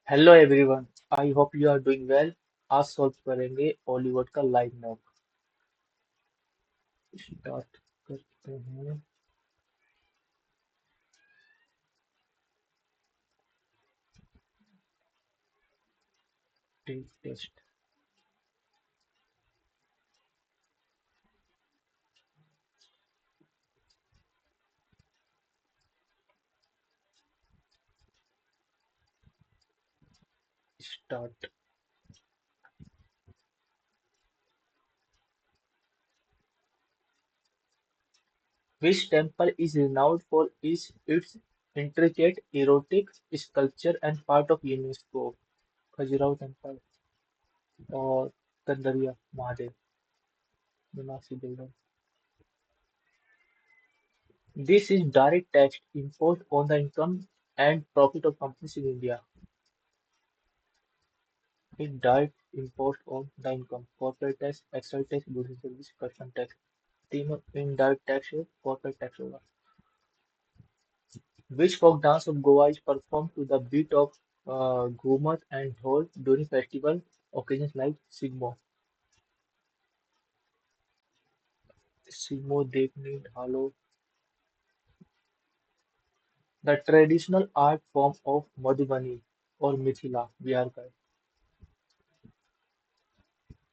Hello everyone. I hope you are doing well. आज solve करेंगे ओलिवोट का लाइन नोट। स्टार्ट करते हैं। Test start. Which temple is renowned for its intricate erotic sculpture and part of UNESCO? Khajuraho temple और कंदरिया महादेव मीनाक्षी देवी। This is direct tax imposed on the income and profit of companies in India. It direct imposed on the income, corporate tax, excise tax, goods and service, custom tax. तीनों indirect tax है, corporate tax होगा। Which folk dance of Goa is performed to the beat of Ghoomar and ढोल during festival occasions like Sigmo? Sigmo देखनी ढालो। The traditional art form of Madhubani or Mithila Bihar का है।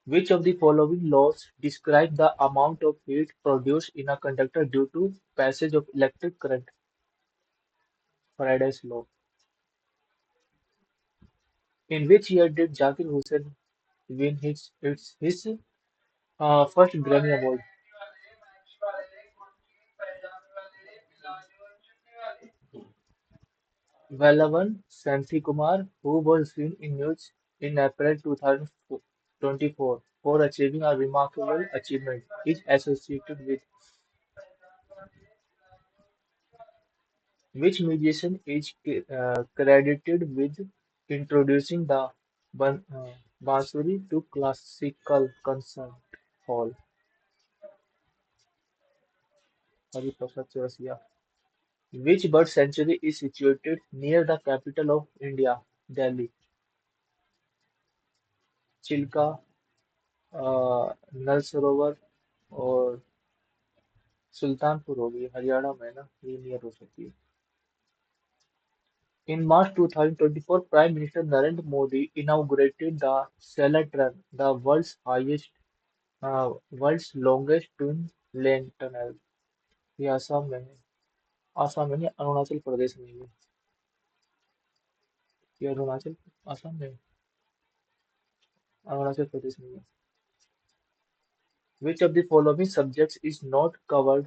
Which of the following laws describe the amount of heat produced in a conductor due to passage of electric current? Faraday's law. In which year did Zakir Hussain win his first Grammy Award? Velavan Santhi-Kumar, who was seen in news in April 2024 for achieving a remarkable achievement, is associated with which musician is credited with introducing the bansuri to classical concert hall? Hariprasad Chaurasia. Which bird sanctuary is situated near the capital of India, Delhi? Chilka, नल सरोवर और सुल्तानपुर होगी हरियाणा में ना, ये near हो सकती है। In March 2024, Prime Minister Narendra Modi inaugurated the Salad Run, the world's longest twin lane tunnel. ये आसाम में है। आसाम में नहीं, अरुणाचल प्रदेश में है। ये अरुणाचल आसाम में है, अरुणाचल प्रदेश में है। Which of the following subjects is not covered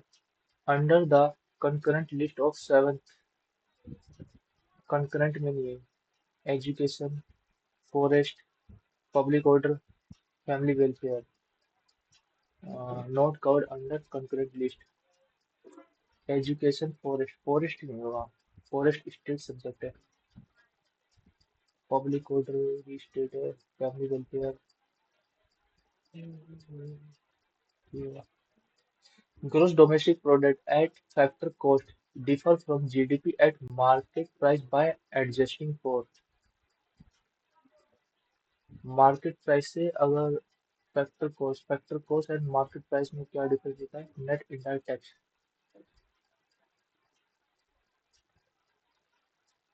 under the concurrent list of seventh? Concurrent में नहीं है। Education, forest, public order, family welfare. Not covered under concurrent list. Education forest नहीं होगा। फॉरेस्ट स्टेट सब्जेक्ट है। Public order भी state है। Family welfare gross domestic product at factor cost differ from GDP at market price by adjusting for market price से अगर factor cost and market price में क्या difference होता है? Net indirect tax.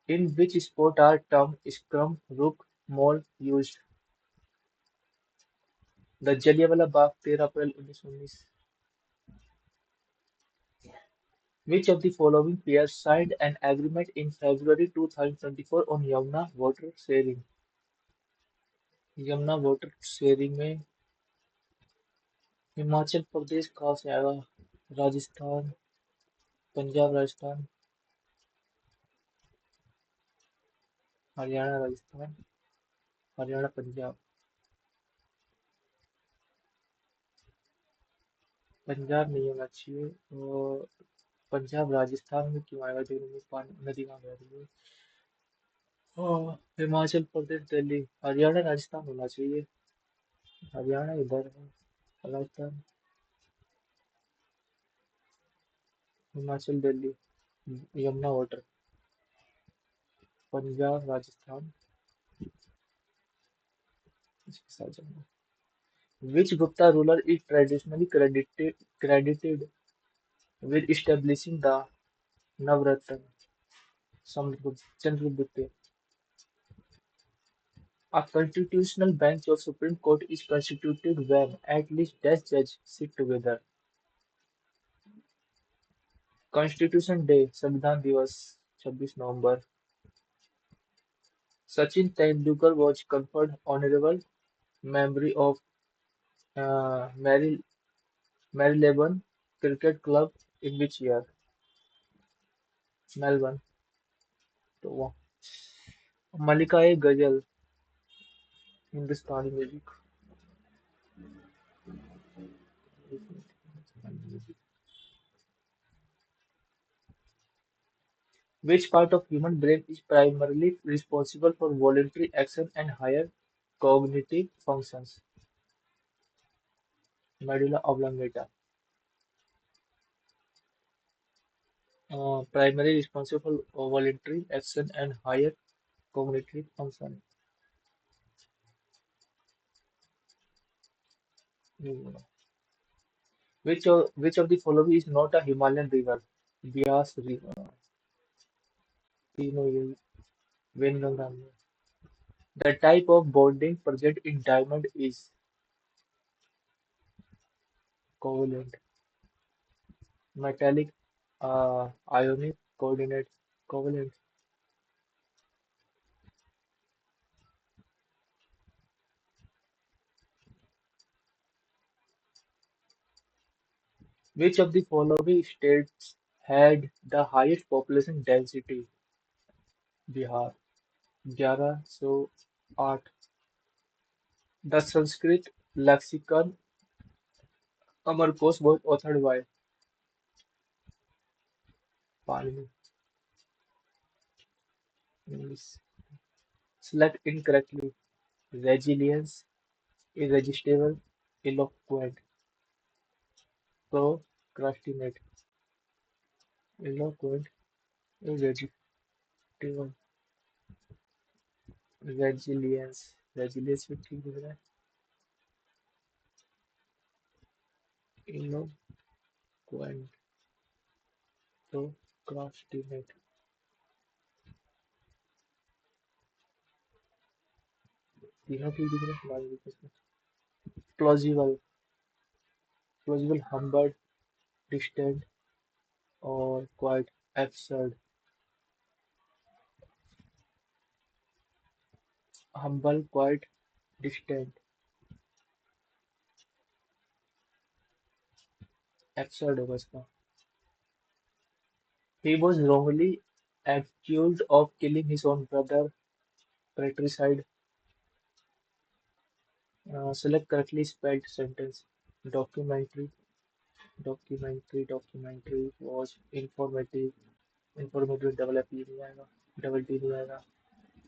In which sport are term scrum ruck maul used? The Jallianwala Bagh 13 April 1919। Which of the following pairs signed an agreement in February 2024 on Yamuna water sharing? Yamuna water sharing में हिमाचल प्रदेश कहाँ से आएगा? राजस्थान, पंजाब राजस्थान, हरियाणा राजस्थान, हरियाणा पंजाब। पंजाब नहीं होना चाहिए। और पंजाब राजस्थान में क्यों आएगा? दोनों में पानी नदी कहाँ बह रही है? हिमाचल प्रदेश दिल्ली, हरियाणा राजस्थान होना चाहिए। हरियाणा इधर है। राजस्थान, हिमाचल दिल्ली, यमुना वाटर। पंजाब राजस्थान, इसके साथ जाऊंगा। Which Gupta ruler is traditionally credited with establishing the Navratna? Chandragupta. A constitutional bench of Supreme Court is constituted when at least 10 judges sit together. Constitution Day, संविधान दिवस 26 नवंबर. Sachin Tendulkar was conferred honorable memory of Mary Marylebone Cricket Club in which year? Melbourne. तो वो मल्लिका-ए-गजल हिंदुस्तानी music. Which part of human brain is primarily responsible for voluntary action and higher cognitive functions? Medulla oblongata. Primarily responsible for voluntary action and higher cognitive function. Hmm. Which of the following is not a Himalayan river? Bias River. तीनों ये वेनगंगा में. The type of bonding present in diamond is covalent, metallic, ionic, coordinate, covalent. Which of the following states had the highest population density? Bihar. 1108. The Sanskrit lexicon Amarkos was authored by Panini. English. Select incorrectly. Resilience, irresistible, eloquent, procrastinate, eloquent, irresistible, resilience, resilience भी ठीक लग रहा है. Eloquent, procrastinate. तीनों ठीक दिख रहे हैं हमारे विकल्प में. Plausible, plausible, humble, distant, or quite absurd. Humble, quite distant, absurd होगा इसका. He was wrongly accused of killing his own brother. Patricide. Select correctly spelled sentence. Documentary, documentary was informative. Informative double F नहीं आएगा, double T नहीं आएगा.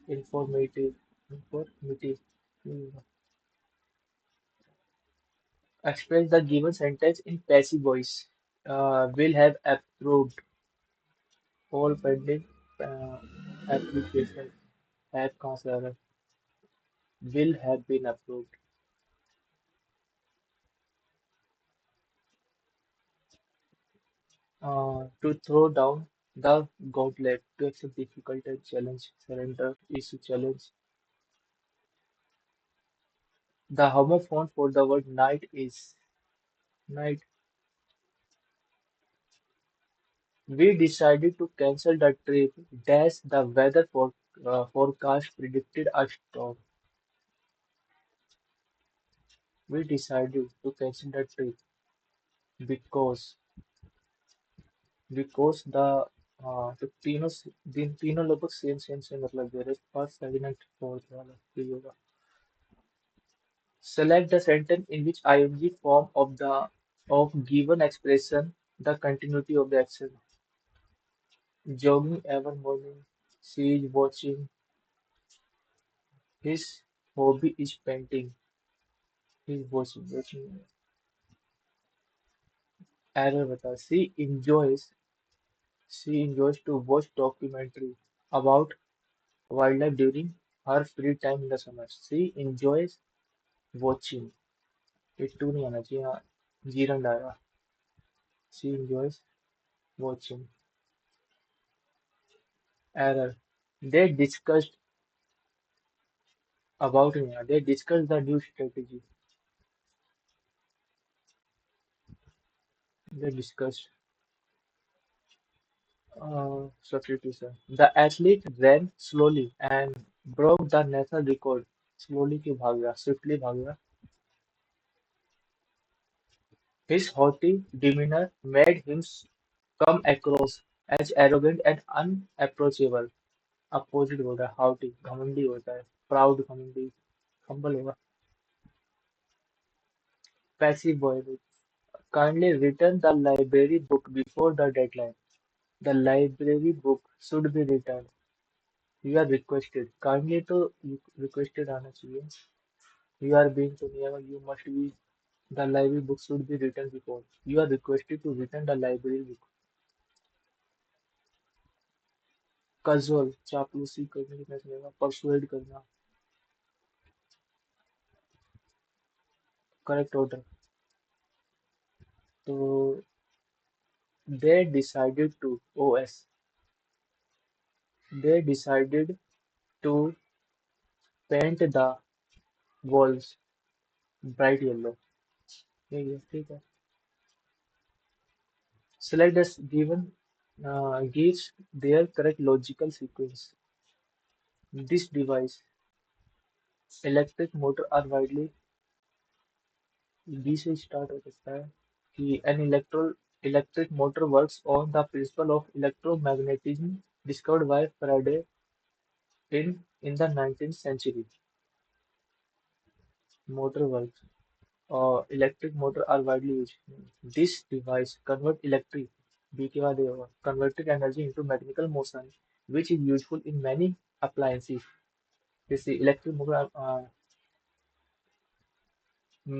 Informative, informative. Express the given sentence in passive voice. Will have approved all pending uh, application. Have कहाँ से आ रहा है? Will have been approved. To throw down the gauntlet, to accept difficult and challenge, surrender is to challenge. The homophone for the word night is night. We decided to cancel the trip. Dash the weather forecast predicted a storm. We decided to cancel the trip because the तो तीनों लगभग same मतलब दे रहे. First second and fourth वाला यही होगा. Select the sentence in which ing form of given expression the continuity of the action. Jogging every morning. She is watching. His hobby is painting. He is watching. Error बता. She enjoys to watch documentary about wildlife during her free time in the summer. She enjoys watching, ये to नहीं आना चाहिए, हाँ, जीरन आएगा। She enjoys watching. Error. They discussed about India. They discussed the new strategy. They discussed substitution. The athlete ran slowly and broke the national record. Slowly क्यों भाग गया? Swiftly भाग गया. His haughty demeanor made him come across as arrogant and unapproachable. Opposite होता है haughty, घमंडी होता है. Proud घमंडी, humble होगा. Passive voice. Kindly return the library book before the deadline. The library book should be returned. You are requested. Kindly तो requested आना चाहिए. You are being to never. You must be. The library book should be returned before. You are requested to return the library book. Casual चापलूसी करने की चलेगा. Persuade करना. Correct order. तो they decided to OS. They decided to paint the walls bright yellow. ये ठीक है. Select as given gives their correct logical sequence. This device, electric motor are widely B से start हो सकता है कि an electric motor works on the principle of electromagnetism discovered by Faraday in the 19th century. Motor works or electric motor are widely used. This device convert electric B के बाद ये होगा converted energy into mechanical motion, which is useful in many appliances. जैसे electric motor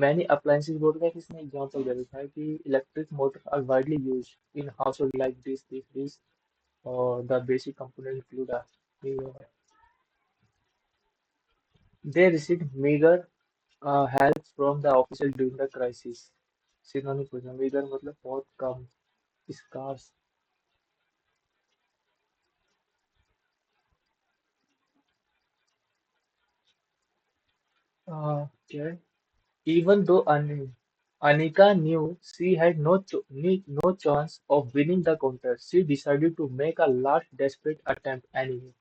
many appliances board का किसने example दे रखा है कि electric motor are widely use in household like this और the basic component include they received meager help from the official during the crisis. Synonym पूछना meager मतलब बहुत कम scarce. क्या है? Even though Anika knew she had no chance of winning the contest, she decided to make a last desperate attempt anyway.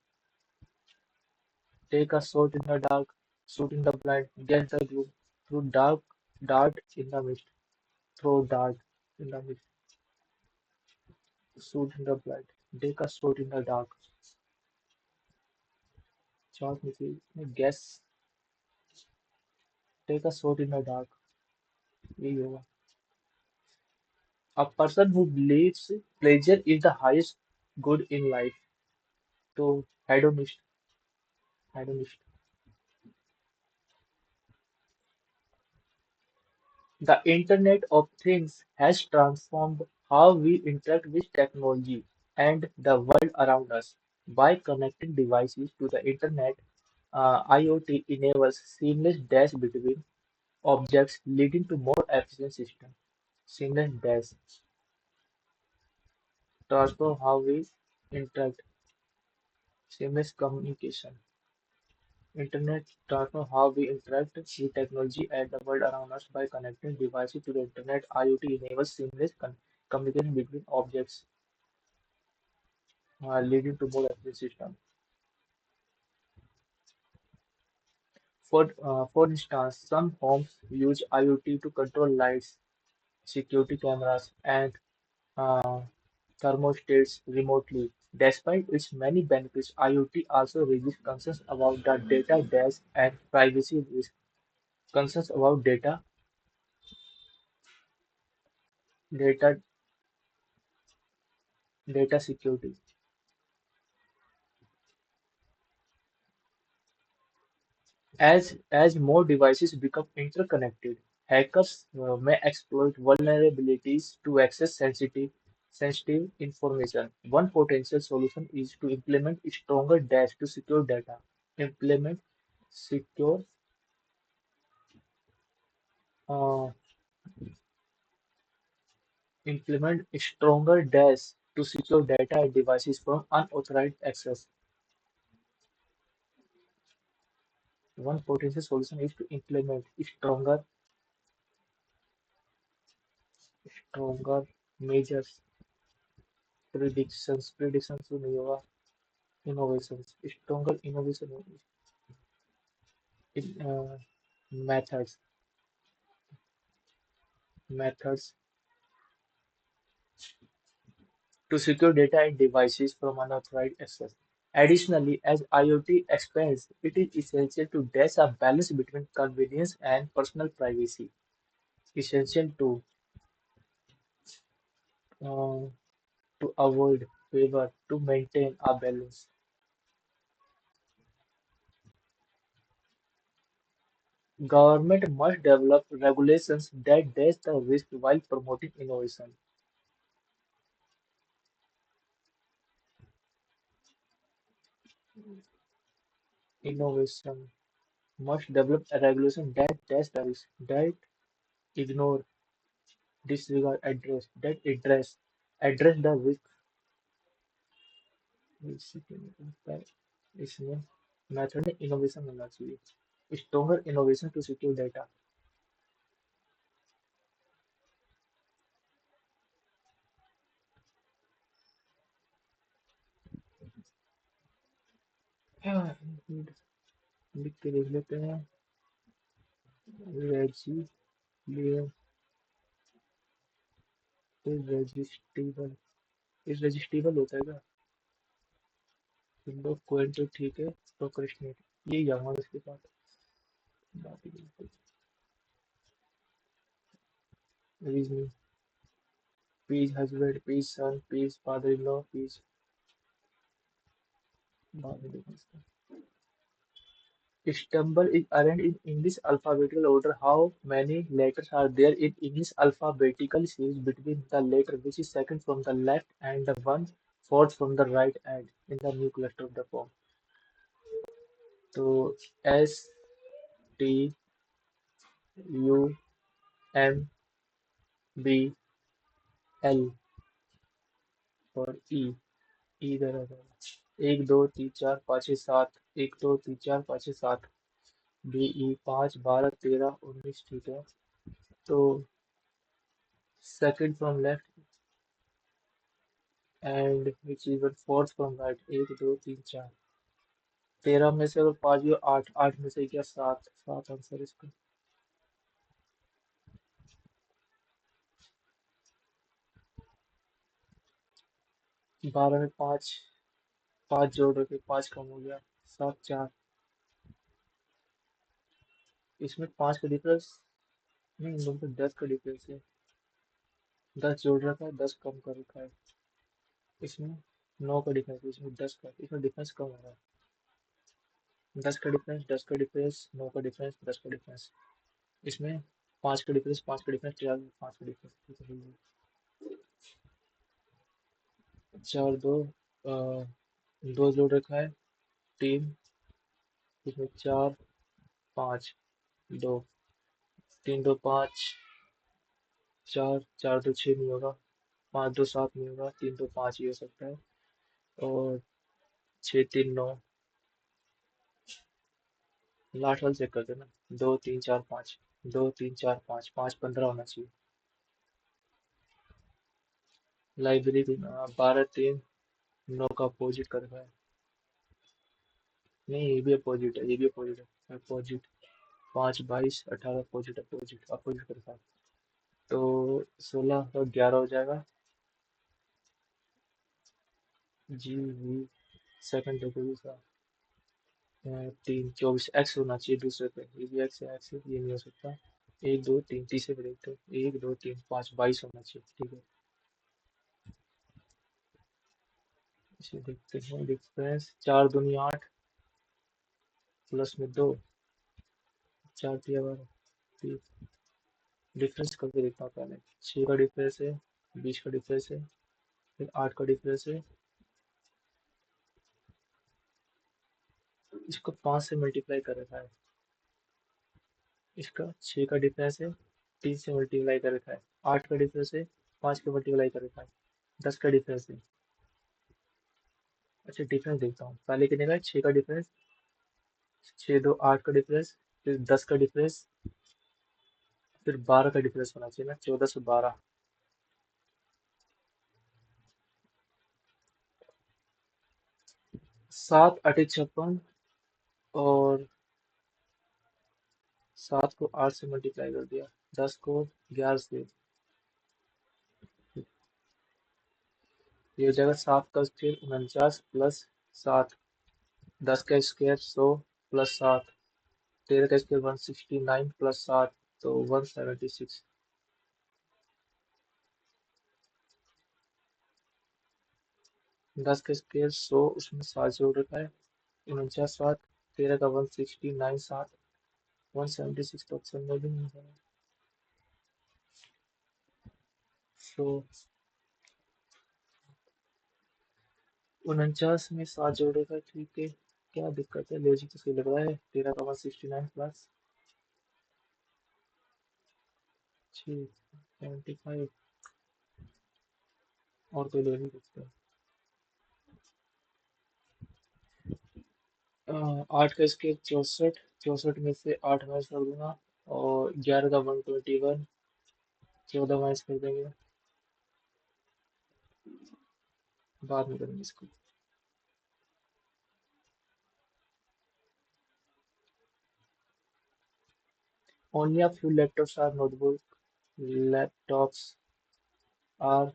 Take a shot in the dark, shoot in the blind, get the gloom, throw dart in the mist, throw dart in the mist, shoot in the blind, take a shot in the dark, shot missile, guess, take a shot in the dark. यही होगा. A person who believes pleasure is the highest good in life. तो hedonist, hedonist. The Internet of Things has transformed how we interact with technology and the world around us. By connecting devices to the Internet, IoT enables seamless dash between objects, leading to more efficient system. Seamless dash transform how we interact. Seamless communication. Internet transform how we interact with technology and the world around us by connecting devices to the Internet. IoT enables seamless communication between objects, leading to more efficient system. For instance, some homes use IoT to control lights, security cameras, and uh, thermostats remotely. Despite its many benefits, IoT also raises concerns about the data dash and privacy risk. Concerns about data, data security. As more devices become interconnected, hackers may exploit vulnerabilities to access sensitive information. One potential solution is to implement stronger dash to secure data. Implement secure implement stronger dash to secure data and devices from unauthorized access. One potential solution is to implement stronger measures, predictions to नहीं होगा, innovations, stronger innovation in methods to secure data and devices from unauthorized access. Additionally, as IoT expands, it is essential to dash a balance between convenience and personal privacy. Essential uh, to avoid favor to maintain a balance. Government must develop regulations that dash the risk while promoting innovation. Innovation must develop a regulation that dash the risk, that ignore, disregard, address the risk. इसमें method में innovation होना चाहिए stronger innovation to secure data लिख के देख लेते हैं resilient irresistible irresistible होता है क्या विंडो कोड तो ठीक है प्रोक्रेस्टिनेट ये जाऊंगा इसके साथ बाकी reasoning piece husband piece son piece father in law piece बाद में देखो इसका Stumble is arranged in English alphabetical order. How many letters are there in English alphabetical series between the letter which is second from the left and the one fourth from the right hand in the new cluster of the form? So STUMBL और ई इधर आ जाएगा एक दो तीन चार पाँच छः सात एक दो तीन चार पाँच छः सात BE 5 12 13 19 ठीक है तो second from left and which is fourth from right एक दो तीन चार 13 में से अगर 5 गया 8 8 में से क्या 7 7 आंसर इसका 12 में 5 5 जोड़ रखे 5 कम हो गया 7 4 इसमें 5 का डिफरेंस नहीं इन दोनों पे 10 का डिफरेंस है 10 जोड़ रखा है 10 कम कर रखा है इसमें 9 का डिफरेंस है इसमें 10 का इसमें डिफरेंस कम हो रहा है 10 का डिफरेंस 10 का डिफरेंस 9 का डिफरेंस 10 का डिफरेंस इसमें 5 का डिफरेंस 5 का डिफरेंस 4 5 का डिफरेंस ठीक है 4 2 दो जोड़ रखा है 3 इसमें 4 5 2 3 2 5 4 4 2 6 नहीं होगा 5 2 7 नहीं होगा 3 2 5 ही हो सकता है और 6 3 9 लास्ट वाला चेक कर देना 2 3 4 5 2 3 4 5 5 15 होना चाहिए लाइब्रेरी 12 3 9 का अपोजिट कर रहा है नहीं ये भी अपोजिट है ये भी अपोजिट है अपोजिट 5 22 18 अपोजिट अपोजिट अपोजिट कर रहा है तो 16 तो 11 हो जाएगा जी वी सेकंड देखो दूसरा 3 24 एक्स होना चाहिए दूसरे पे ये भी एक्स है एक्स ये नहीं हो सकता 1 2 3 तीसरे पे देखते हैं 1 2 3 5 22 होना चाहिए ठीक है इसे देखते हैं डिफरेंस 4 दूनी 8 प्लस में 2 4 दिया 12 डिफरेंस करके देखता हूँ पहले 6 का डिफरेंस है 20 का डिफरेंस है फिर 8 का डिफरेंस है इसको 5 से मल्टीप्लाई कर रखा है इसका 6 का डिफरेंस है 3 से मल्टीप्लाई कर रखा है। 8 का डिफरेंस है, 5 का मल्टीप्लाई कर रखा है, 10 का डिफरेंस है। अच्छा डिफरेंस देखता हूँ, पहले कितने का है, 6 का डिफरेंस, 6 2 8 का डिफरेंस, फिर 10 का डिफरेंस, फिर 12 का डिफरेंस होना चाहिए ना, 14 से 12। 7 8 56, और 7 को 8 से मल्टीप्लाई कर दिया, 10 को 11 से, ये हो जाएगा 7 का स्क्वायर 49 प्लस 7, 10 का स्क्वायर 100 प्लस 7, 13 का स्क्वायर 169 प्लस 7, तो 176। 10 का स्क्वायर 100, उसमें 7 जोड़ रखा है, 49 7, 13 का 169 7, 176 तो ऑप्शन में भी नहीं है। सो 49 में 7 जोड़ेगा, ठीक है। क्या दिक्कत है, लॉजिक तो सही लग रहा है, 13 का 169 प्लस 675, और कोई लॉजिक देखते 8 का स्क्वायर 64, 64 में से 8 माइनस कर दूंगा, और 11 का 121, 14 माइनस कर देंगे, बाद में करेंगे इसको। Only a few laptops are notebook. Laptops are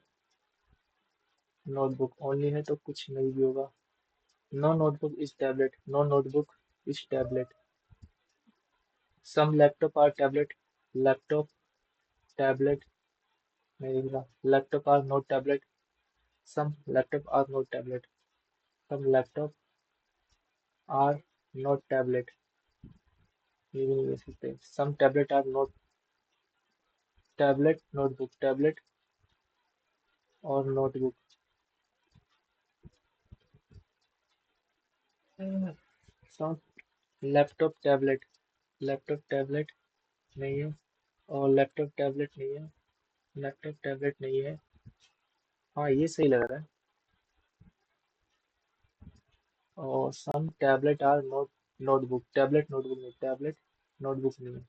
notebook. Only है तो कुछ नहीं भी होगा। No notebook is tablet. No notebook is tablet. Some laptop are tablet. Laptop, tablet नहीं दिख रहा। Laptop are not tablet. Some laptop are not tablet. Some laptop are not tablet. ये भी नहीं देख सकते। Some tablet are not tablet, notebook, tablet और notebook। Some laptop, tablet, laptop, tablet नहीं है, और लैपटॉप टैबलेट नहीं है, लैपटॉप टैबलेट नहीं है। हाँ ये सही लग रहा है। और some tablet are note, notebook, tablet notebook नहीं, टैबलेट नोटबुक नहीं है।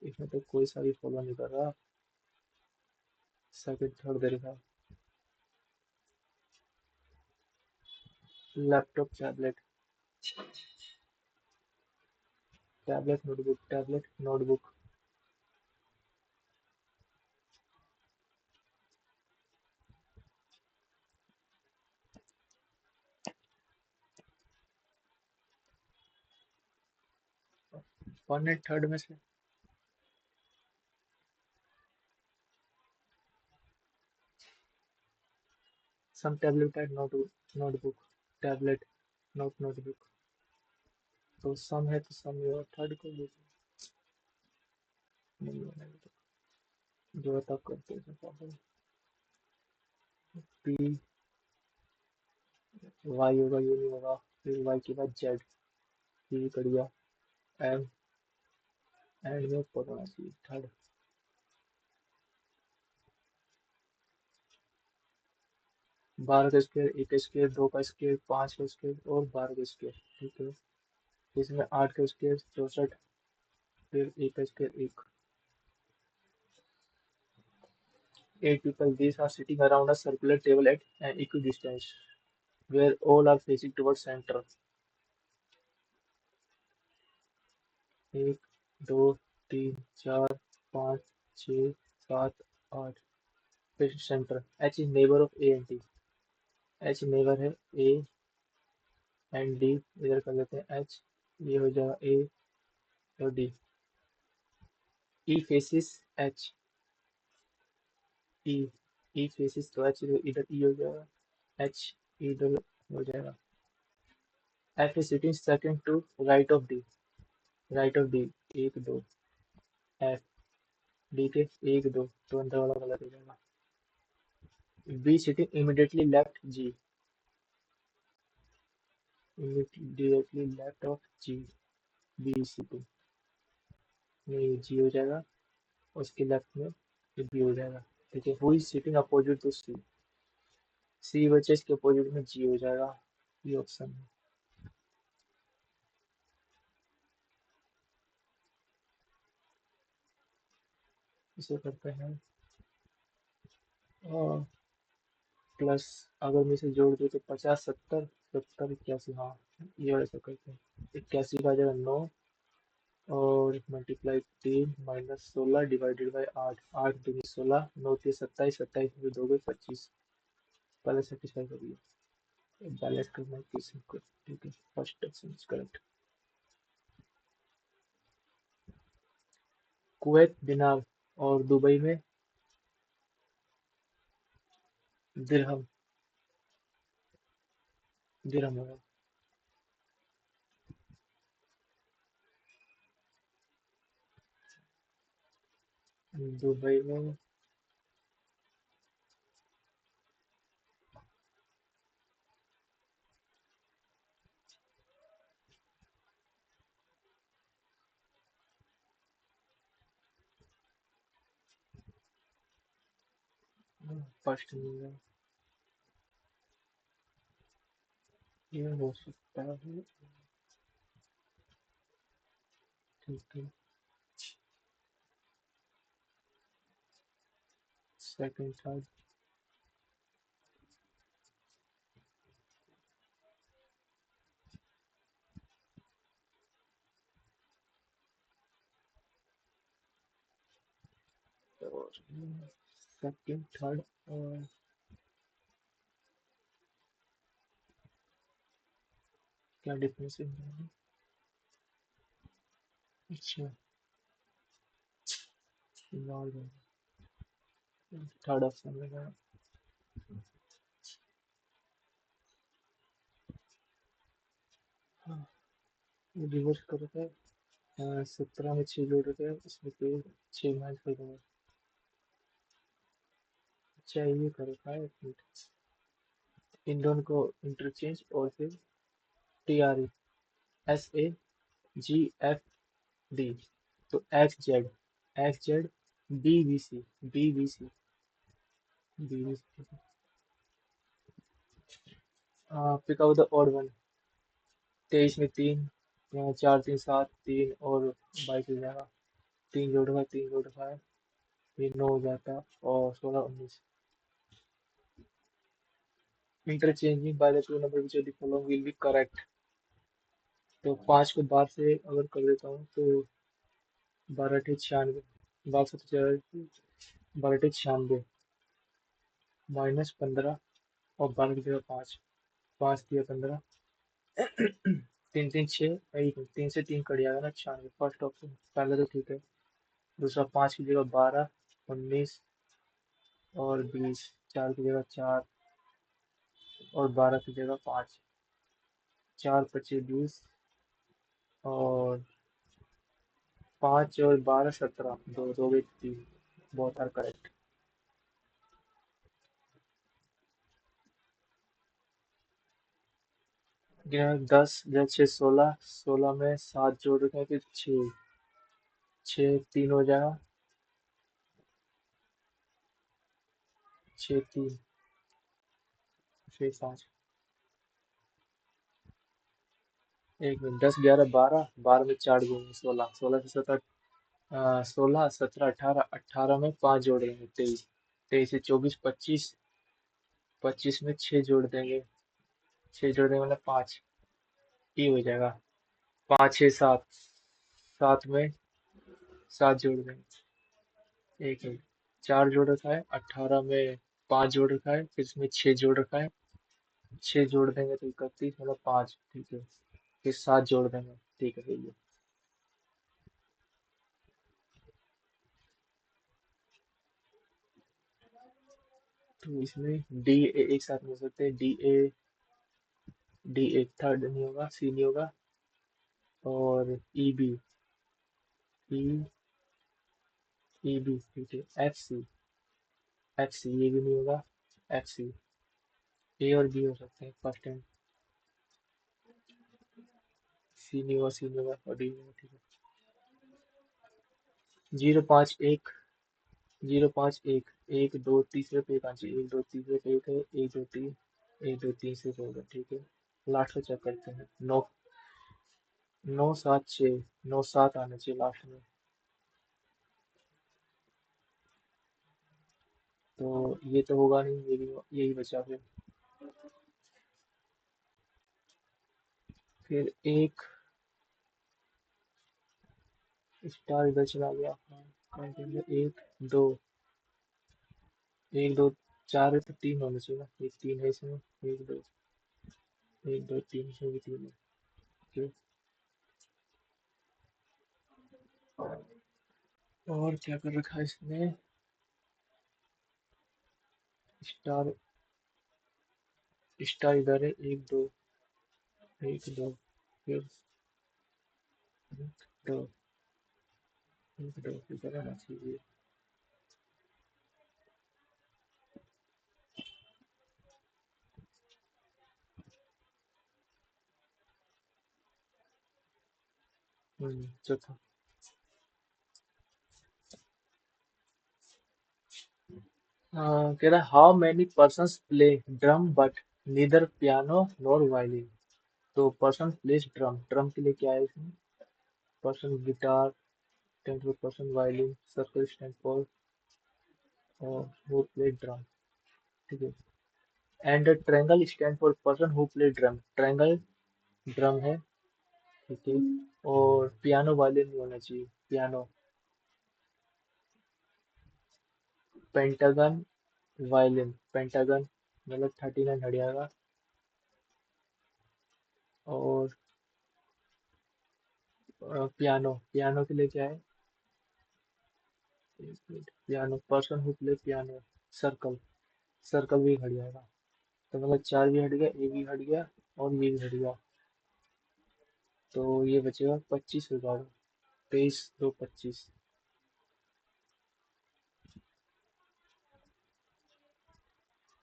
इसमें तो कोई सा भी फॉलो नहीं कर रहा। सेकंड थर्ड दे रखा है। Laptop tablet, tablet notebook, tablet notebook. 1 and third में से some tablet are notebook, notebook, tablet note notebook. तो सम है तो सम ही, और थर्ड को भी नहीं होना है तो जो तब करते हैं। पी वाई होगा, ये नहीं होगा, फिर वाई के बाद जेड, ये कर दिया। एम एंड में ऊपर होना चाहिए थर्ड। 12 का स्क्वायर, 1 का स्क्वायर, 2 का स्क्वायर, 5 का स्क्वायर और 12 का स्क्वायर, ठीक है। इसमें 8 का स्क्वायर 64, फिर 1 का square 1। 8 people, these are sitting around a circular table at an equidistance where all are facing towards center। 1 2 3 4 5 6 7 8, फिर centre. H is neighbour of A and D. H neighbour है ए एंड डी, इधर कर लेते हैं H, ये हो जाएगा A और D. E faces H, E, E faces तो एच, इधर ई हो जाएगा, एच इधर हो जाएगा। F is sitting second to right of D, right of D, 1 2, F D के 1 2, तो अंदर वाला गलत हो जाएगा। B sitting immediately left G, immediately left of G, B sitting, नहीं जी हो जाएगा। उसके लेफ्ट में ये बी हो जाएगा। ठीक है, who is sitting opposite to C, C बचे इसके अपोजिट में जी हो जाएगा, ये ऑप्शन है। इसे करते हैं और प्लस, अगर मैं इसे जोड़ दूँ तो 50 70 70 81, हाँ ये वाला ऐसा करते हैं। 81 का आ जाएगा 9, और मल्टीप्लाई 3 माइनस 16 डिवाइडेड बाई 8, 8 दूनी 16, 9 3 27, 27 में 2 गए 25। पहले सेटिस्फाई करिए, बैलेंस करना है किसी को। ठीक है, first option is correct. Kuwait दिनार और दुबई में दिरहम, दिरहम होगा। दुबई में फर्स्ट में है, ये हो सकता है। ठीक है, सेकंड थर्ड और सेकंड थर्ड और क्या डिफरेंस है इनमें? अच्छा, लॉर्ड थर्ड ऑप्शन में गया। हाँ, रिवर्स कर रखा है। 17 में 6 जोड़ रखे हैं, इसमें फिर 6 माइनस कर दूंगा। अच्छा ये कर रखा है, एक मिनट, इन दोनों को इंटरचेंज और फिर T R E S A G F D, तो X Z B B C, B B C, B B C. Pick out the odd one. 23 में 3, 4 3 7, 3 और 22 हो जाएगा। 3 जोड़ रखा है, 3 जोड़ रखा है, ये 9 हो जाता है, और 16 19। Interchanging by the two number which are the following will be correct. तो 5 को 12 से अगर कर देता हूँ तो 12 अठे 96, 12 से 12 अठे 96 माइनस 15, और 12 की जगह 5, 5 दिया 15, 3 3 6, एक 3 से 3 कट जाएगा ना, 96। फर्स्ट ऑप्शन पहले तो ठीक है। दूसरा 5 की जगह 12, 19 और 20, 4 की जगह 4 और 12 की जगह 5, 4 25 20, और 5 और 12 17, दो दो गए 3, बहुत आर करेक्ट। 10 6 16, 16 में 7 जोड़ रखे हैं, फिर 6, 6 3 हो जाएगा, 6 3 फिर 5, एक मिनट, 10 11 12, 12 में 4 जोड़ेंगे 16, 16 से 17, 16 17 18, 18 में 5 जोड़ देंगे 23, 23 से 24 25, 25 में 6 जोड़ देंगे, 6 जोड़ देंगे मतलब 5, ये हो जाएगा। 5 6 7, 7 में 7 जोड़ देंगे, एक मिनट, 4 जोड़ रखा है, 18 में 5 जोड़ रखा है, फिर इसमें 6 जोड़ रखा है, 6 जोड़ देंगे तो 31 मतलब 5, ठीक है, फिर 7 जोड़ देंगे, ठीक है भैया। तो इसमें डी ए एक साथ मिल सकते हैं, डी ए थर्ड नहीं होगा, सी नहीं होगा, और ई बी, ई ई बी ठीक है, एफ सी ये भी नहीं होगा, एफ सी, ए और बी हो सकते हैं फर्स्ट टाइम, सी नहीं होगा और डी नहीं होगा, ठीक है। 0 5 1, 0 5 1 1 2 तीसरे पे 5 1 2 तीसरे पे एक है 1 2 3 से 4 है ठीक है। लास्ट को चेक करते हैं। 9 9 7 6 9 7 आना चाहिए लास्ट में। तो ये तो होगा नहीं ये भी यही बचा फिर एक स्टार इधर चला गया। हाँ, एक दो 1 2 4 है तो 3 होना चाहिए ना। एक 3 है इसमें। एक दो 1 2 3 इसमें भी 3 है। ठीक। और क्या कर रखा है इसने। स्टार स्टार इधर है। एक दो फिर दो एक दो इधर आना चाहिए। चौथा। कह रहा how many persons play drum but neither piano nor violin. तो पर्सन प्लेस ड्रम। ड्रम के लिए क्या है इसमें। Person guitar stand for person violin circle stand for who play drum. ठीक है। And triangle stand for person who play drum. Triangle drum है ठीक है। और पियानो वायलिन नहीं होना चाहिए। पियानो पेंटागन वायलिन पेंटागन मतलब 39 हट जाएगा। और पियानो पियानो के लिए क्या है। Piano person who play piano circle circle भी हट जाएगा। तो मतलब 4 भी हट गया ए भी हट गया और ये भी हट गया। तो ये बचेगा 25 हो जाएगा। 23 2 25।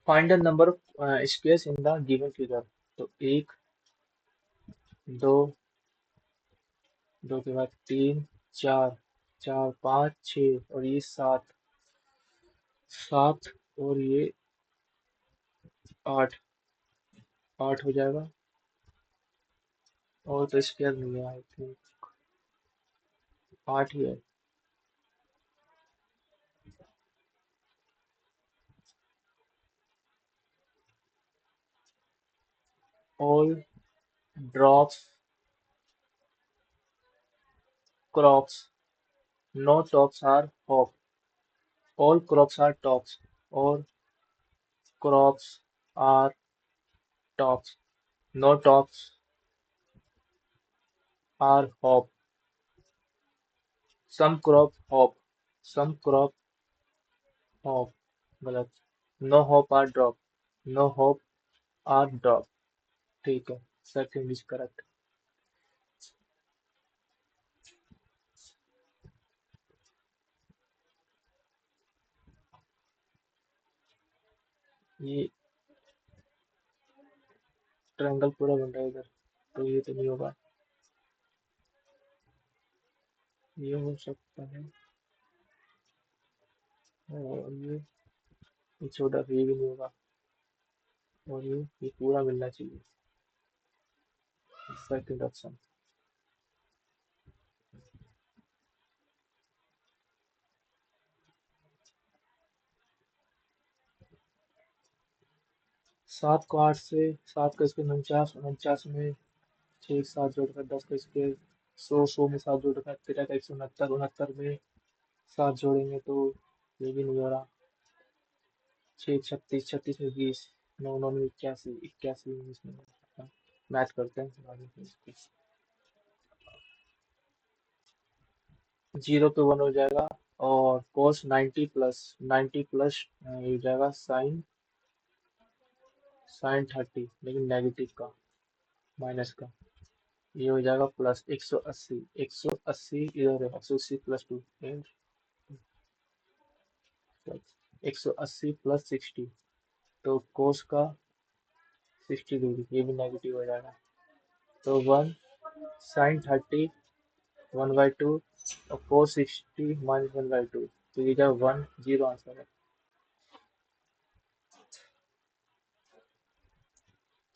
Find the number of squares in the given figure. तो एक दो दो के बाद तीन चार चार पाँच छः और ये सात सात और ये आठ आठ हो जाएगा। और तो स्क्वायर नहीं है आई थिंक। आठ ही है। All drops crops no tops are hop. All crops are tops और crops are tops no tops are hop. Some crop hop some crop hop गलत। No hop are drop no hop are drop. ठीक है। Second is correct. ये triangle पूरा बन रहा है इधर। तो ये तो नहीं होगा। ये हो सकता है। और ये छोटा सा ये भी नहीं होगा। और ये पूरा मिलना चाहिए। Second option. 7 को 8 से 7 का स्क्वायर 49 49 में 6 7 जोड़कर 10 का स्क्वायर 100 में 7 जोड़कर 13 का 169 69 में 7 जोड़ेंगे तो ये भी नहीं हो रहा। 6 36 36 में 20 9 9 में 81 81 में इसमें मैथ करते हैं बाद में इसको। 0 पे 1 हो जाएगा। और cos 90 प्लस ये हो जाएगा साइन 30 लेकिन नेगेटिव का माइनस का। ये हो जाएगा प्लस 180 180 इधर है 180 +2 180 + 60। तो कोस का 60 डिग्री ये भी नेगेटिव हो जाएगा। तो 1 sin 30 1/2 और कोस 60 -1/2 तो ये क्या 1-0 आंसर है।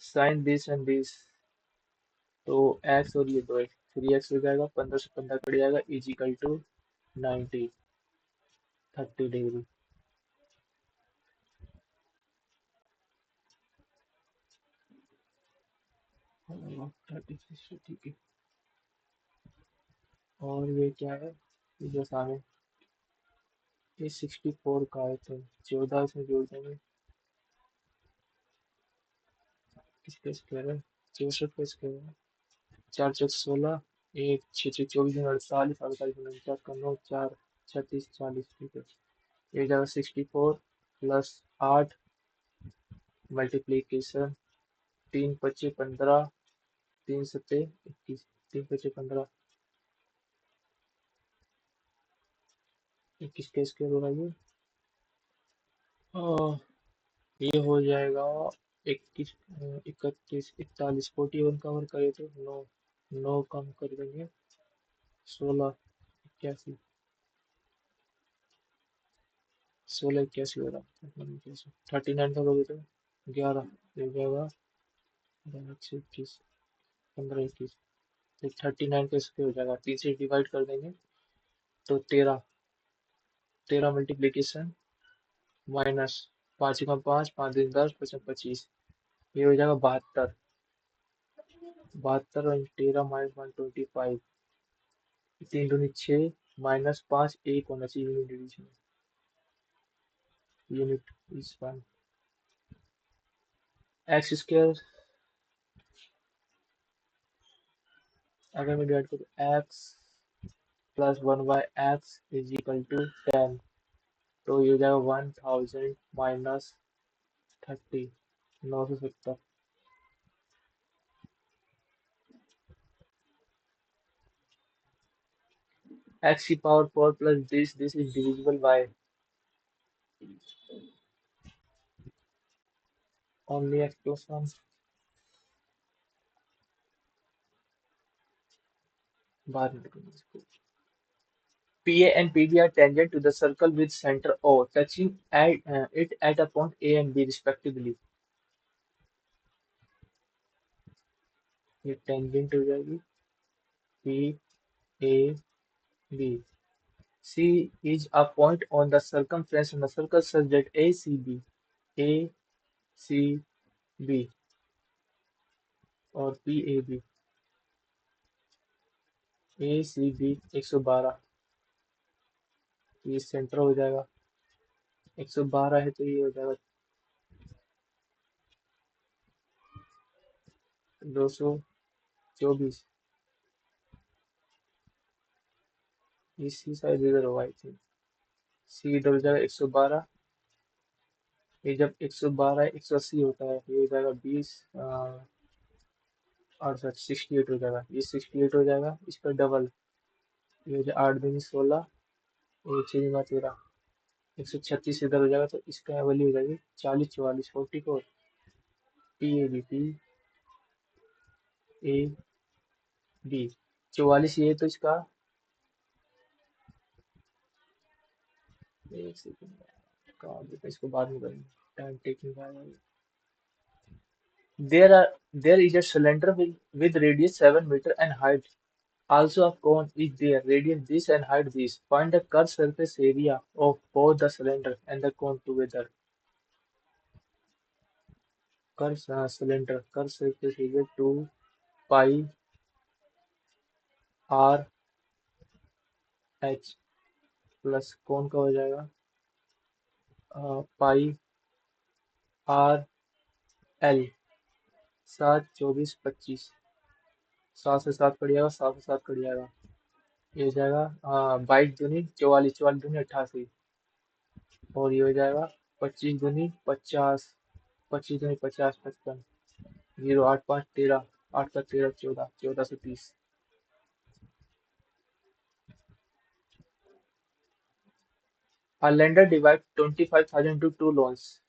साइन दिस एंड दिस, तो एक्स और ये दो एक्स, 3x हो जाएगा, 15 से 15 कट जाएगा, इजिकल टू 90, 30 डिग्री। 36, ठीक है। और ये क्या है, ये जो सामने, ये 64 का है, तो 14 इसमें जोड़ देंगे। किसका स्क्वायर है, 64 का स्क्वायर है। 4 × 16, एक 6 × 6 = 48, 48 × 49 का 9, 4 36 40, ठीक है। ये जाएगा 64 प्लस 8 मल्टीप्लीकेशन, 3 × 5 = 15, 3 × 7 = 21, 3 × 5 = 15, 21 का स्क्वायर होगा ये। आ, ये हो जाएगा 21, 31, 41, 41 कवर करे तो 9, 9 कम कर देंगे, 16, 81, 16 81 हो रहा, 39 का करोगे तो 11 हो जाएगा, 21, 15, 21, तो 39 का स्क्वायर हो जाएगा, 3 से डिवाइड कर देंगे तो 13, 13 मल्टीप्लीकेशन माइनस 5 × 5, 5 × 10, 5 × 25, ये हो जाएगा 72, 72 और 13 -125, 3 × 2 = 6, -5 1 होना चाहिए unit division, unit is 1। X square अगर मैं डिवाइड करूँ, एक्स प्लस 1/x = 10, तो ये हो जाएगा 1000 minus 30, 970। x⁴ plus this is divisible by only x plus 1, बाद में करेंगे इसको। PA and PB are tangent to the circle with center O, touching it at a point A and B respectively। ये tangent हो जाएगी PAB। C is a point on the circumference of the circle such that ACB और ACB 112, ये centre हो जाएगा, 112 है तो ये हो जाएगा 224, ये सी शायद इधर होगा आई थिंक, सी इधर हो जाएगा 112, ये जब 112 180 होता है, ये हो जाएगा 20, 68 हो जाएगा, ये 68 हो जाएगा, इसका डबल, ये हो जाएगा 8 × 2 = 16, ये 6 × 13, 136 इधर हो जाएगा, तो इसका वैल्यू हो जाएगी 40, 44, 44, PAB 44, ये तो इसका, एक सेकंड कहाँ देखा, इसको बाद में करेंगे, टाइम टेकिंग आएगा। There is a cylinder with radius 7 meter and height. Also a cone is there, radius this and height this. Find the curved surface area of both the cylinder and the cone together. Curved surface area 2 pi r h plus कौन का हो जाएगा पाई R L, 7 24 25, 7 से 7 cut जाएगा, 7 से 7 cut जाएगा, ये हो जाएगा 22 दूनी 44, 44 दूनी 88, और ये हो जाएगा 25 दूनी 50, 25 दूनी 50 55, 0 8 5 13, 8 का 13 14, 14 से 30। A lender divides 25,000 into two loans,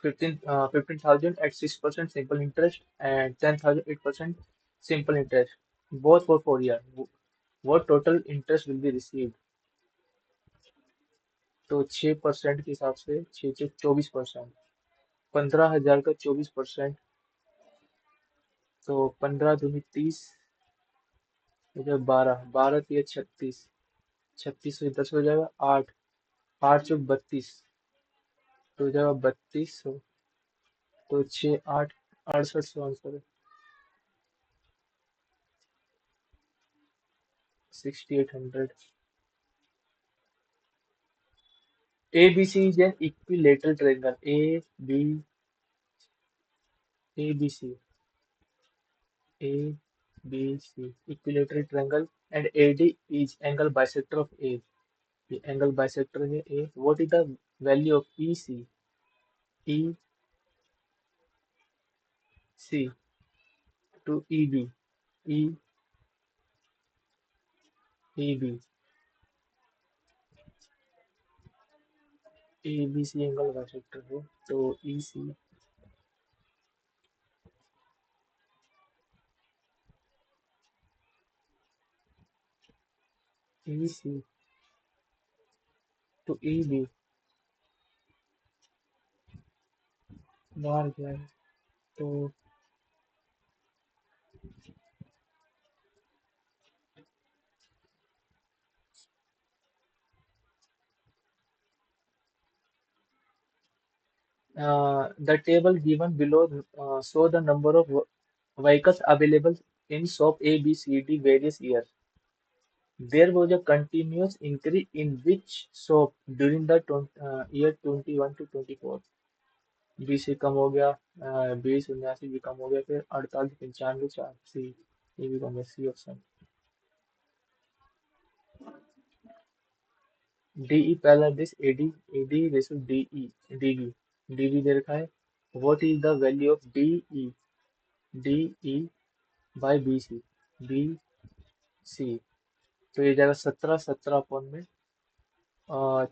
15,000 at 6% simple interest and 10,000 8% simple interest, both for 4 years. What total interest will be received? तो 6% के हिसाब से 6 से 24%। 15,000 का 24%। तो 15 दूनी 30। हो जाए 12, 12 तिया 36। 36 से 10 हो जाएगा 8। 8 चौक 32। तो हो जाएगा 3200। तो 6 8 6800 आंसर है। 6800। ABC is an equilateral triangle. ABC, ABC, equilateral triangle, and AD is angle bisector of A. ये angle bisector है A. What is the value of EC? EC to EB. E EB. ABC angle bisector है तो EC to EB बाहर क्या है? तो the table given below show the number of vehicles available in shop A, B, C, D various years. There was a continuous increase in which shop during the year 21 to 24? 20 से कम हो गया, 20 79 भी कम हो गया, फिर 48 95 4 सी। ये भी कम है, सी ऑप्शन। डीई पहला this AD, AD ratio DE, DV, DV दे रखा है। What is the value of DE? DE by BC, B C. तो ये जाएगा 17, 17 अपॉन में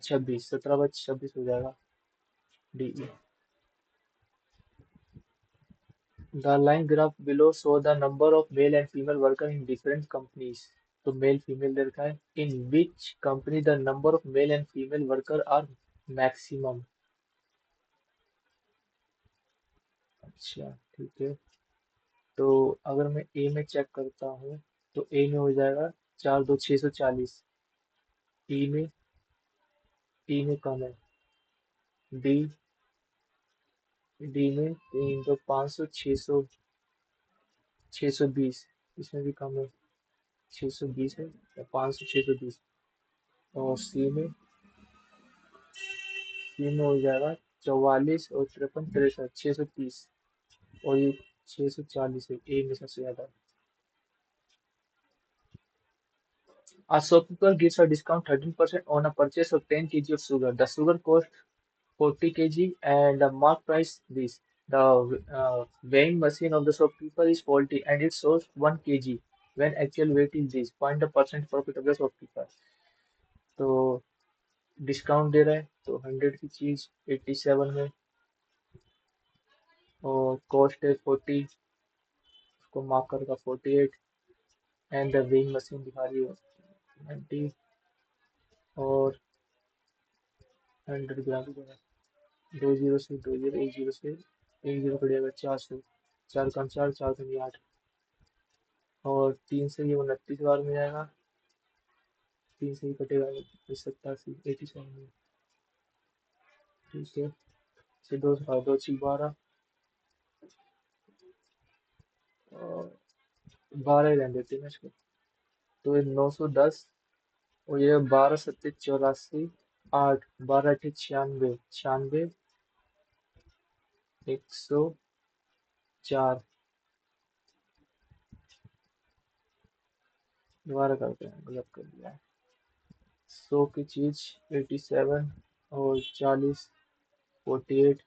26, 17/26 हो जाएगा DE. The line graph below show the number of male and female workers in different companies. तो मेल फीमेल दे रखा है। In which company the number of male and female workers are maximum? अच्छा ठीक है। तो अगर मैं ए में चेक करता हूँ तो ए में हो जाएगा 4 2 640। ई में, ई में कम है। डी, डी में 3 2 500 600 620। इसमें भी कम है, 620 है या 500 620। और सी में हो जाएगा 44 और 53 63 630। और ये 640 है, ए में सबसे ज्यादा। A shopkeeper gives a discount 13% on a purchase of 10 kg of sugar. The sugar cost 40 kg and the mark price this. The weighing machine of the shopkeeper is faulty and it shows 1 kg when actual weight is this. Find the percent profit of the shopkeeper. तो discount दे रहा है तो 100 की चीज 87 में, और cost है 40, उसको मार्क करेगा 48, एंड द वेइंग मशीन दिखा रही है 90, और 100 ग्राम की जगह 2 जीरो से 2 जीरो, 1 जीरो से 1 जीरो कटेगा 4 से, 4 कम 4, 4 कम 8, और 3 से ये 29 बार में जाएगा। 3 से ही कटेगा 87 ठीक है। से 2 2 6 12, और 12 ही रहने देते हैं इसको। तो ये 910, और ये 12 7 84, 8 12 8 96, 96 104। दोबारा करते हैं, गलत कर दिया है। 100 की चीज 87, और 40 48,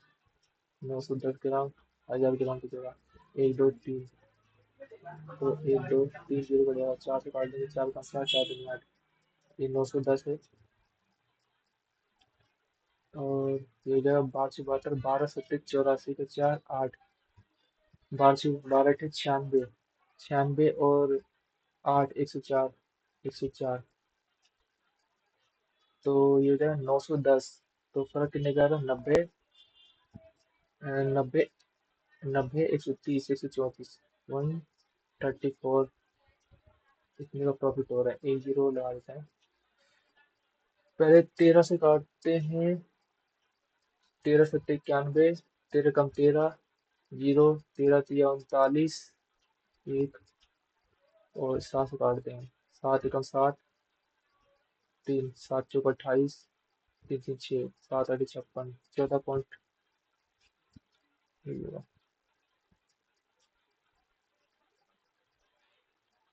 910 ग्राम, 1000 ग्राम की जगह 1 2 3। तो 1 2 3 0 का जगह 4 से काट देंगे, 4 का 4, 4 दूनी 8। ये 910 है। और ये जगह 12 से 72, 12 7 84 का 4 8, 12 96, 96 और 8 104, 104। तो ये हो जाएगा 910। तो फर्क कितने का आ रहा है? 90, 90, 90, 130, 134, 134। कितने का प्रॉफिट हो रहा है? एक जीरो लगा देते हैं। पहले 13 से काटते हैं। 13 सत्ते 91, 13 कम 13, जीरो, 13 तिया 39, एक, और 7 से काटते हैं। 7 एकम 7, 3, 7 चौक 28, 3 3 6, 7 8 56, 14 point.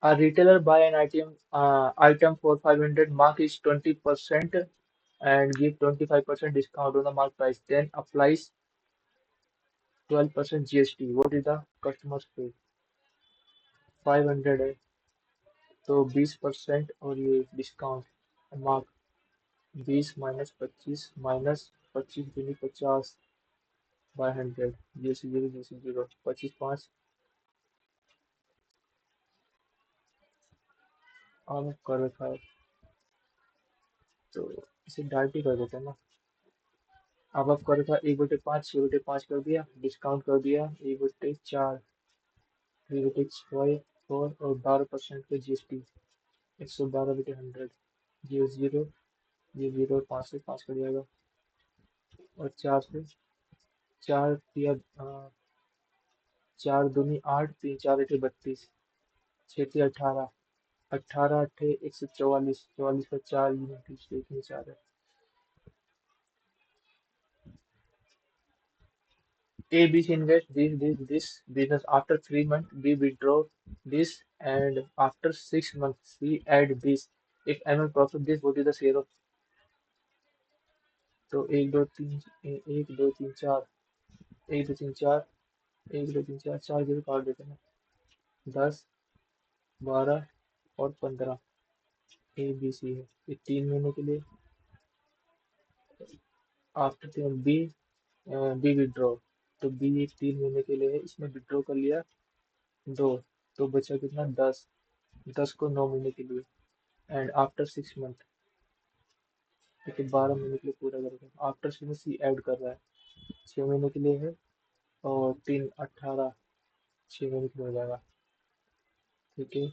A retailer buy an item for 500, mark is 20% and give 25% discount on the mark price. Then applies 12% GST. What is the customer's pay? 500 है तो 20% और ये डिस्काउंट मार्क। 20 - 25 - 25 दूनी 50 बाय 100, जीरो 25 5। और कर रखा है तो इसे डायरेक्ट ही कर देते हैं ना। अब आप कर रखा है 1/5, 6/5 कर दिया, डिस्काउंट कर दिया 1/4, 3/4 और 12% का GST। 112/100, ये जीरो, ये जीरो और 5 से 5 कर जाएगा। और 4 से 4 दिया, 4 दूनी 8, 3 4 8 32, 6 3 18, 18 8 144, 44 का 4 यूनिट, एक में 4 है। A, B, C invest this business. After 3 months, B withdraw this, and after 6 months, C add this. If annual profit this, what is the share of? तो एक दो तीन, एक दो तीन चार, एक दो तीन चार, एक दो तीन चार, चार जीरो काट देते हैं ना। 10, 12 और 15। ए बी सी है ये 3 महीने के लिए। After B, B withdraw. तो बी एक 3 महीने के लिए है, इसमें विड्रॉ कर लिया दो, तो बचा कितना? 10। 10 को 9 महीने के लिए। एंड आफ्टर 6 मंथ, ठीक है, 12 महीने के लिए पूरा करेगा। आफ्टर में सी ऐड कर रहा है, 6 महीने के लिए है, और 3 18, 6 महीने के लिए हो जाएगा। ठीक है,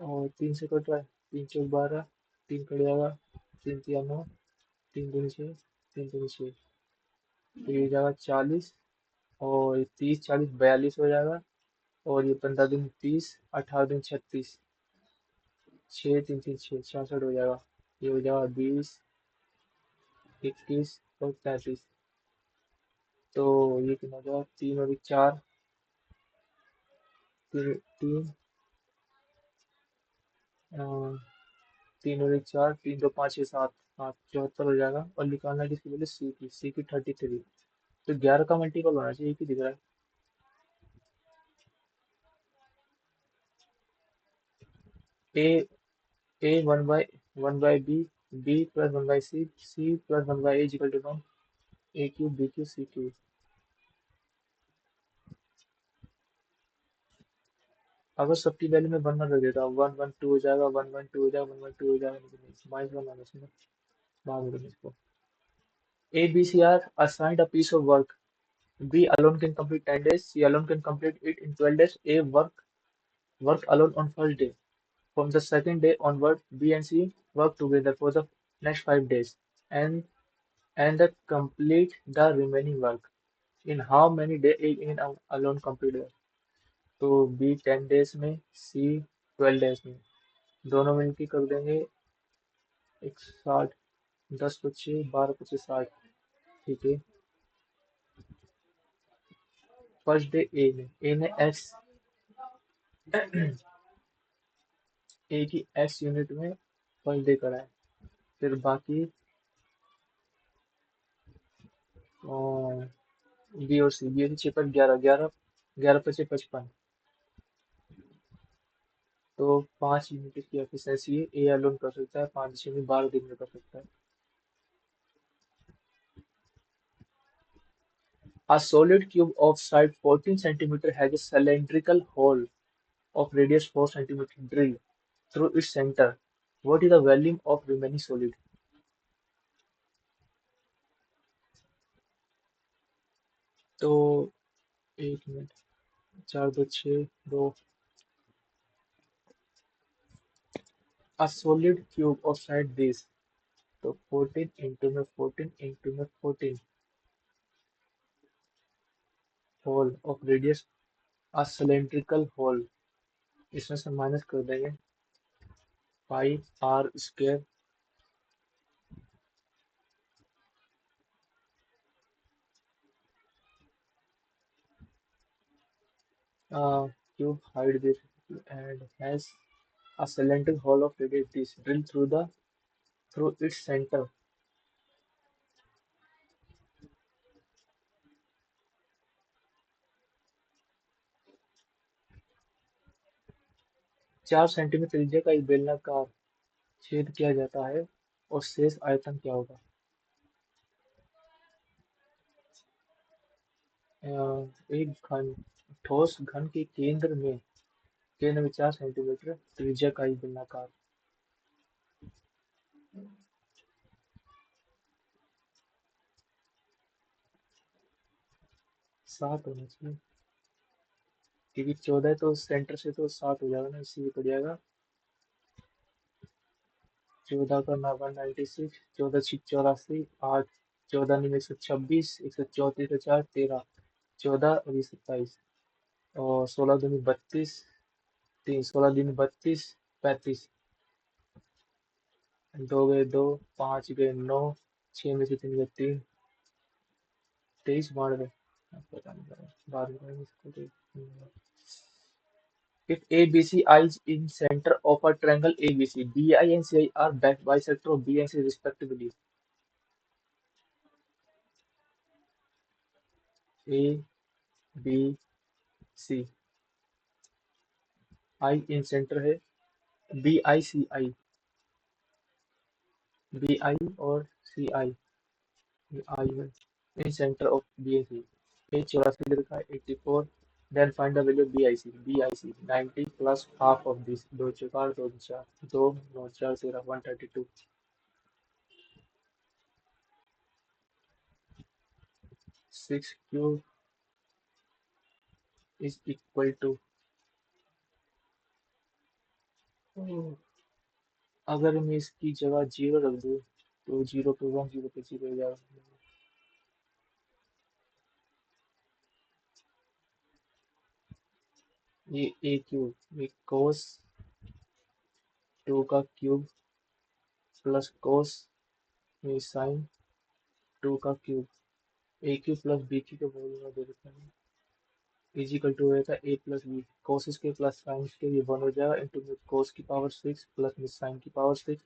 और 3 से कट रहा है, 3 चौक 12, 3 कट जाएगा, 3 तिया 9, 3 दूनी 6, 3 दूनी 6, तो ये हो जाएगा 40, और 30 40 42 हो जाएगा। और ये 15 दूनी 30, 18 दूनी 36, 6 3 3 6, 66 हो जाएगा। ये हो जाएगा 20 21 और 35। तो ये कितना हो जाएगा? 3 और 1 4, तीन तीन, 3 और 1 4, 3 2 5 6 7, 74 हो जाएगा। और निकालना है किसकी वैल्यू? सी की 33। तो 11 का मल्टीपल होना चाहिए, एक ही दिख रहा है। A, A 1/1/B, B +1/C, C +1/A equal to 1, A cube B cube C cube. अगर सबकी वैल्यू में 1 1 रख देता हूँ, 1 1 2 हो जाएगा, 1 1 2 हो जाएगा, 1 1 2 हो जाएगा, -1 आना चाहिए। बाद में इसको A, B, C are assigned a piece of work. B alone can complete 10 days. C alone can complete it in 12 days. A work alone on first day. From the second day onward, B and C work together for the next 5 days, and the complete the remaining work. In how many days A in alone complete it? तो B 10 days में, C 12 days में, दोनों मिलकर कर देंगे 160। 10 × 5 = 12 × 5 = 60। ठीक है, first day ए ने एक्स, ए की एक्स यूनिट में फर्स्ट डे करा है। फिर बाकी बी और सी 6 पर 11, 11 11 × 5 = 55। तो 5 यूनिट की एफिशिएंसी है, ए अलोन कर सकता है, 5 12 दिन में कर सकता है। A solid cube of side 14 centimeter has a cylindrical hole of radius 4 centimeter drilled through its center. What is the volume of remaining solid? तो 1 minute, 4 2 6 2। A solid cube of side this, तो 14 into में 14 into में 14 hole of radius, a cylindrical hole, इसमें से minus कर देंगे, pi R square, cube hide this and has a cylindrical hole of radius this, drill through its center. 4 centimetre त्रिज्या का एक बेलनाकार छेद किया जाता है और शेष आयतन क्या होगा? एक घन ठोस घन के केंद्र में 4 सेंटीमीटर त्रिज्या का एक बेलनाकार। सात होना चाहिए, क्योंकि 14 तो सेंटर से तो 7 हो जाएगा ना, इसी कट जाएगा। 14 का 96, 14 6 84, 8 14 9 126, 134 4 13, 14 और ये 27, और 16 दूनी 32, 3 16 दूनी 32, 35, 2 गए 2, 5 गए 9, 6 में से 3 गए 3, 23 92। पता नहीं लगा, बाद में करेंगे इसको तो। If ABC is in center of a triangle ABC, BI and CI are bisector of B and C respectively. A, B, C, I in center है, B I C I, B I और C I, I है in center of B and C. A 84 दे रखा है 84, then find the value of BIC. BIC 90 plus half of this, 2 4 2 4 2 9 4 13 132. 6 cube is equal to, अगर मैं इसकी जगह 0 रख दूँ तो 0 पे 1 0 पे 0 हो जाएगा। ये ए क्यूब, ये कोस 2 का क्यूब प्लस कोस ये साइन 2 का cube, A cube plus B cube का बोलूँगा दे देता हूँ, इजिकल टू होगा A plus B, cos square plus sine square ये 1 हो जाएगा, इंटू में कोस की पावर 6 प्लस में साइन की पावर 6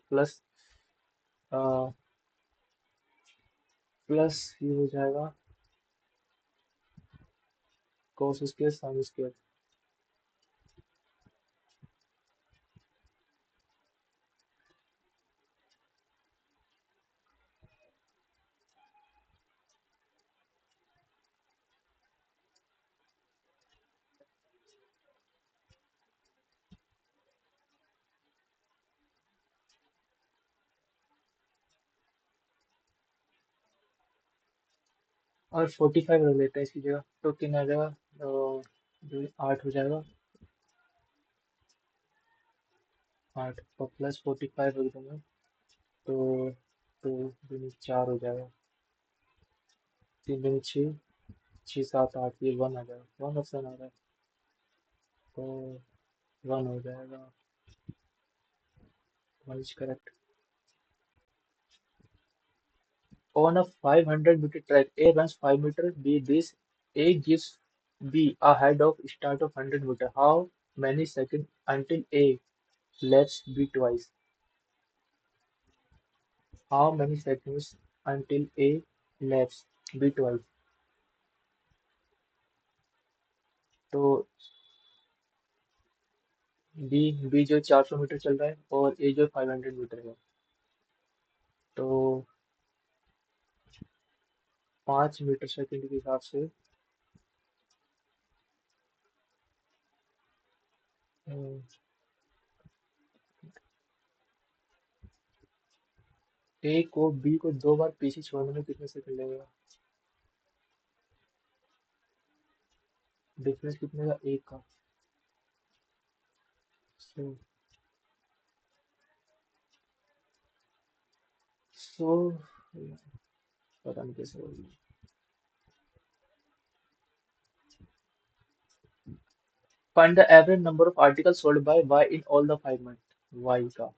प्लस ये हो जाएगा कोस स्क्वायर साइन स्क्वायर। और 45 रख लेते हैं इसकी जगह, तो कितना आ जाएगा, 8 हो जाएगा, 8 और प्लस 45 रख दूंगा तो 4 हो जाएगा, 3 दूनी 6, 6 7 8, ये 1 आ जाएगा, 1 ऑप्शन आ रहा है तो 1 हो जाएगा, 1 is correct. On a 500-meter track, A runs 5 meters. B this A gives B a head of start of 100 meter. How many seconds until A laps B twice? How many seconds until A laps B twice? तो B जो 400 metre चल रहा है और A जो 500 metre है, तो 5 metre second के हिसाब से ए को बी को 2 बार पीछे छोड़ने में कितने सेकंड लगेगा? डिफरेंस कितने का? एक का। सो सो पता नहीं कैसे होगी। Find the average number of article sold by Y in all the 5 month. Y का,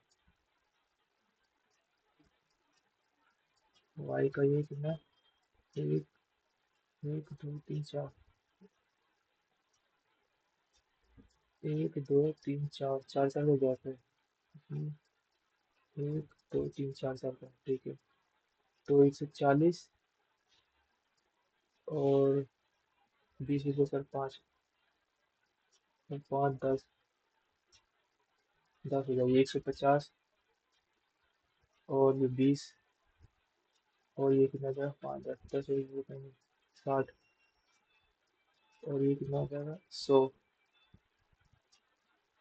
वाई का ये कितना? एक, एक दो तीन चार, एक दो तीन चार, चार चार हो जाते हैं। हम्म, एक दो तीन चार चार का, ठीक है। तो 140, और 20 को सर पाँच, और पाँच दस, दस हो जाएगी 150, और ये 20, और ये कितना जाएगा? पाँच दस, दस एक वो कहेंगे 60, और ये कितना हो जाएगा? 100,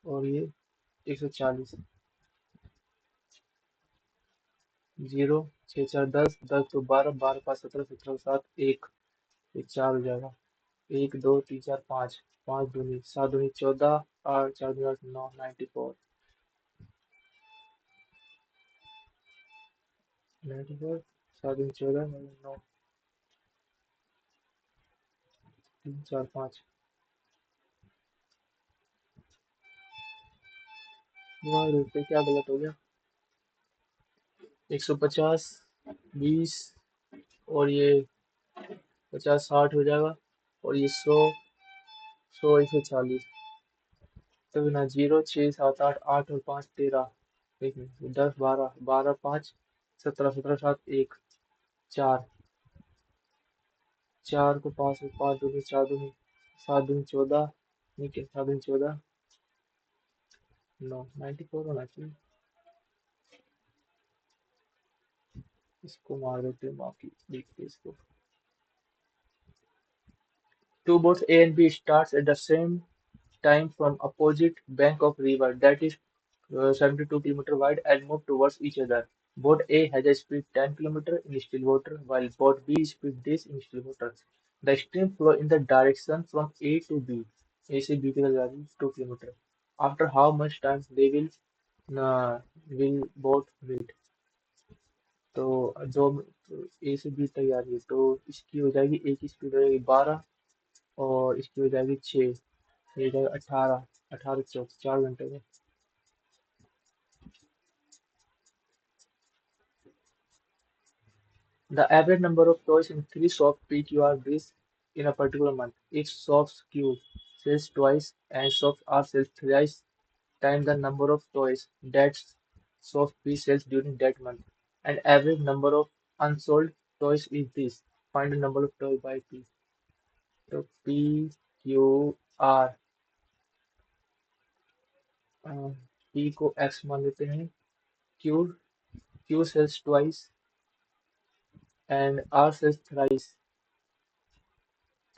और ये 140। जीरो, छः चार दस, दस दो बारह, बारह पाँच सत्रह, सत्रह सात एक, ये चार हो जाएगा। एक दो तीन चार पाँच, पाँच दूनी सात दूनी 14, आठ चार दूनी आठ, नौ, 94। 94, सात दूनी 14, नौ, तीन चार पाँच। यार रुपये क्या गलत हो गया? 150, 20, और ये 50 60 हो जाएगा, और ये 100, 100 140। तो ना जीरो, छः सात आठ, आठ और पाँच 13, एक मिनट, 10 12, 12 5, 17 17 7 एक, चार, चार को पाँच में, पाँच दूनी चार दूनी, सात दूनी 14, ठीक है, सात दूनी 14, नौ, 94 होना चाहिए। इसको मार देते हैं, बाकी देखते हैं इसको। Two boats A and B starts at the same time from opposite bank of river that is 72 kilometer wide and move towards each other. Boat A has a speed 10 kilometer in still water while boat B speed this in still water. The stream flow in the direction from A to B. A से B की तरफ जा रही है 2 kilometre. After how much time they will boat meet? तो जो ए से B तक जा रही है, तो इसकी हो जाएगी, ए की स्पीड हो जाएगी 12, और इसकी हो जाएगी 6, ये हो जाएगा 18, 18 चौक 4 घंटे में। The average number of toys in three soft PQR breeds in a particular month. If softs Q sells twice and softs R sells thrice times the number of toys that soft P sells during that month, and average number of unsold toys is this. Find the number of toys by P. तो P Q R, P को X मान लेते हैं, Q Q sells twice and R sells thrice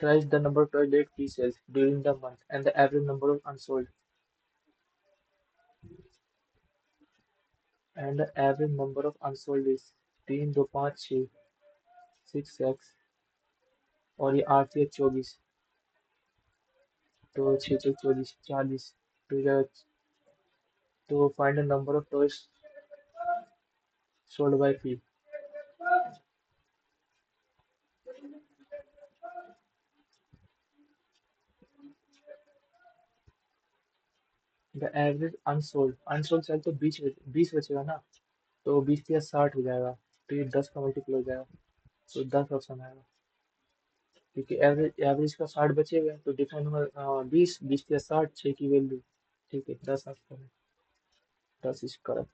the number of toys that P sells during the month, and the average number of unsold, is 3 2 5 6 6x, और ये 8 से 24, तो 6 से 24 40, तो find the number of toys sold by P. The average unsold, unsold sale तो 20 बचेगा ना, तो 20 या 60 हो जाएगा, तो ये 10 का मल्टीपल हो जाएगा, तो 10 ऑप्शन आएगा, क्योंकि एवरेज एवरेज का 60 बचेगा, तो डिफरेंट नंबर 20, 20 या 60, 6 की वैल्यू, ठीक है, 10 ऑप्शन है, 10 is correct.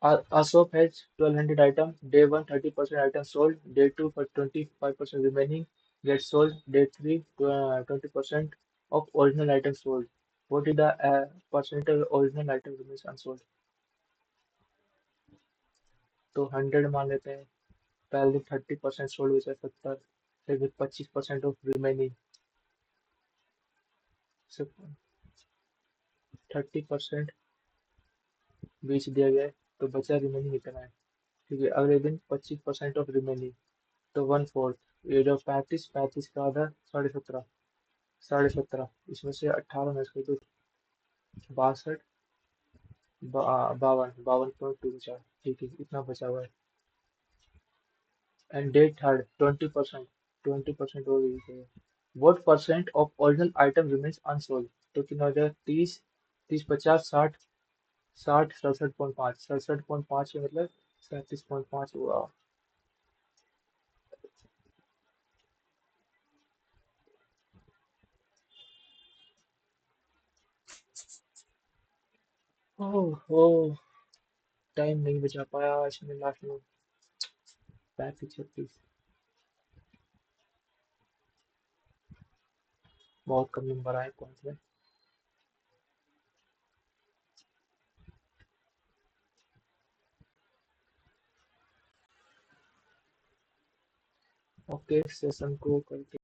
A shop has 1200 items. Day one, 30% items sold. Day two, for 25% remaining gets sold. Day three, 20% of original items sold. What is the percentage of original items remains unsold? तो 100 मान लेते हैं, पहले 30% sold बचा 70, फिर 25% of remaining, 30% बेच दिया गया है, तो बचा रिमेनिंग इतना है, ठीक है। अगले दिन 25% ऑफ रिमेनिंग, तो 1/4, ये जो 35, का आधा 17.5, 17.5, इसमें से 18 में इसको तो 62, 52.2 ठीक है, इतना बचा हुआ है। एंड डेट थर्ड 20%, 20% हो गई है। What percent of original item remains unsold? तो कितना हो जाएगा? 30, 30, 50, 60, 60, 67.5, 67.5 मतलब 37.5 हुआ। ओह, टाइम नहीं बचा पाया इसमें लास्ट में। 35, 36, बहुत कम नंबर आए कौन से। ओके, सेशन को करते